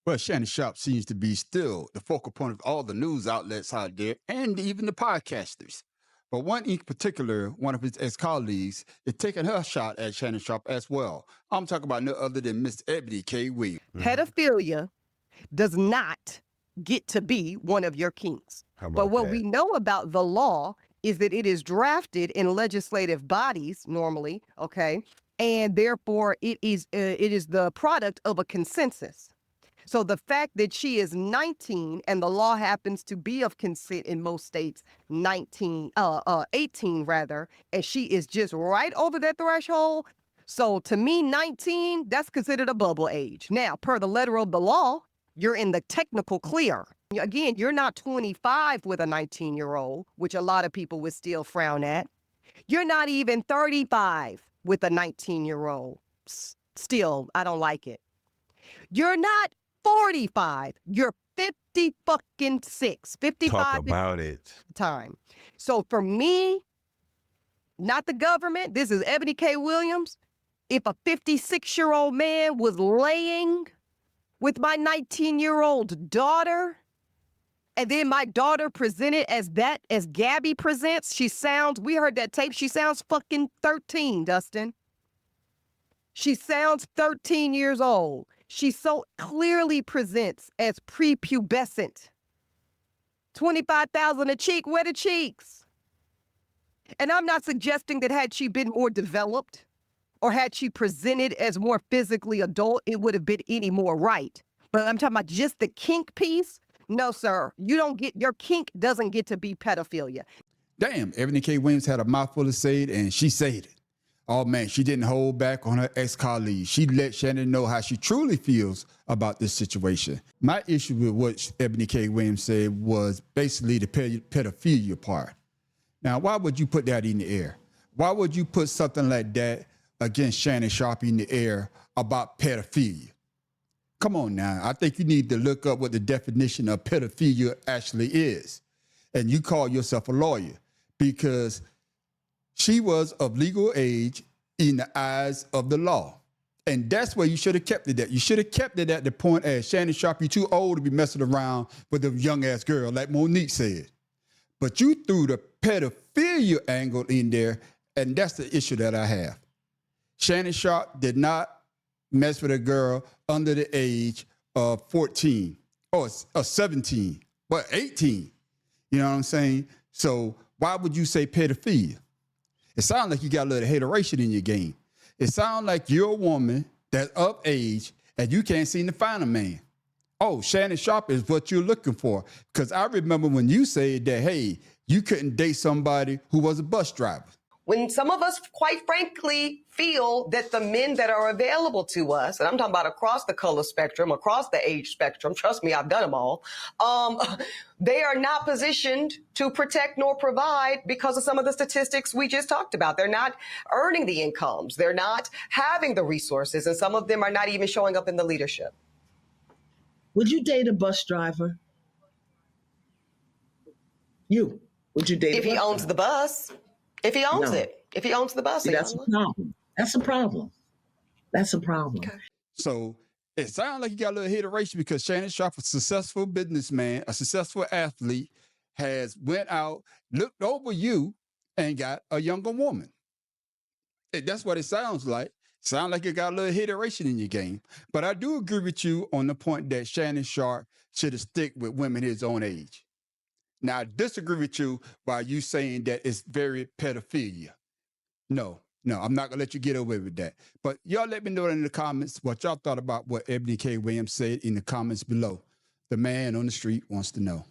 Well, Shannon Sharp seems to be still the focal point of all the news outlets out there and even the podcasters. But one in particular, one of his ex-colleagues, is taking her shot at Shannon Sharp as well. I'm talking about no other than Miss Ebony K. Pedophilia does not get to be one of your kinks. But what we know about the law is that it is drafted in legislative bodies normally, okay? And therefore it is the product of a consensus. So the fact that she is 19 and the law happens to be of consent in most states, 18 rather, and she is just right over that threshold. So to me, 19, that's considered a bubble age. Now, per the letter of the law, you're in the technical clear. Again, you're not 25 with a 19-year-old, which a lot of people would still frown at. You're not even 35 with a 19-year-old. Still, I don't like it. You're not 45. You're 50 fucking 6. 55. Talk about it. Time. So for me, not the government, this is EbonyKWilliams. If a 56-year-old man was laying with my 19-year-old daughter, and then my daughter presented as Gabby presents, we heard that tape, she sounds fucking 13, Dustin. She sounds 13 years old. She so clearly presents as prepubescent. 25,000 a cheek, where the cheeks? And I'm not suggesting that had she been more developed or had she presented as more physically adult, it would have been any more right. But I'm talking about just the kink piece. No, sir, your kink doesn't get to be pedophilia. Damn, Ebony K. Williams had a mouthful to say it, and she said it. Oh man, she didn't hold back on her ex-colleague. She let Shannon know how she truly feels about this situation. My issue with what Ebony K. Williams said was basically the pedophilia part. Now, why would you put that in the air? Why would you put something like that against Shannon Sharp in the air about pedophilia? Come on now, I think you need to look up what the definition of pedophilia actually is. And you call yourself a lawyer because she was of legal age in the eyes of the law. And that's where you should have kept it at. You should have kept it at the point as Shannon Sharp, you're too old to be messing around with a young ass girl, like Monique said. But you threw the pedophilia angle in there, and that's the issue that I have. Shannon Sharp did not mess with a girl under the age of 14 or 17, but 18. You know what I'm saying? So why would you say pedophilia? It sounds like you got a little hateration in your game. It sounds like you're a woman that's of age and you can't seem to find a man. Oh, Shannon Sharp is what you're looking for. Because I remember when you said that, hey, you couldn't date somebody who was a bus driver. When some of us, quite frankly, feel that the men that are available to us, and I'm talking about across the color spectrum, across the age spectrum, trust me, I've done them all, they are not positioned to protect nor provide because of some of the statistics we just talked about. They're not earning the incomes. They're not having the resources, and some of them are not even showing up in the leadership. Would you date a bus driver? Would you date if he owns the bus? If he owns it, if he owns the bus. See, that's a problem. That's a problem. That's a problem. Okay. So it sounds like you got a little hateration because Shannon Sharp, a successful businessman, a successful athlete, has went out, looked over you, and got a younger woman. That's what it sounds like. Sound like you got a little hateration in your game. But I do agree with you on the point that Shannon Sharp should have stick with women his own age. Now, I disagree with you by you saying that it's very pedophilia. No, I'm not going to let you get away with that. But y'all let me know in the comments what y'all thought about what Ebony K. Williams said in the comments below. The man on the street wants to know.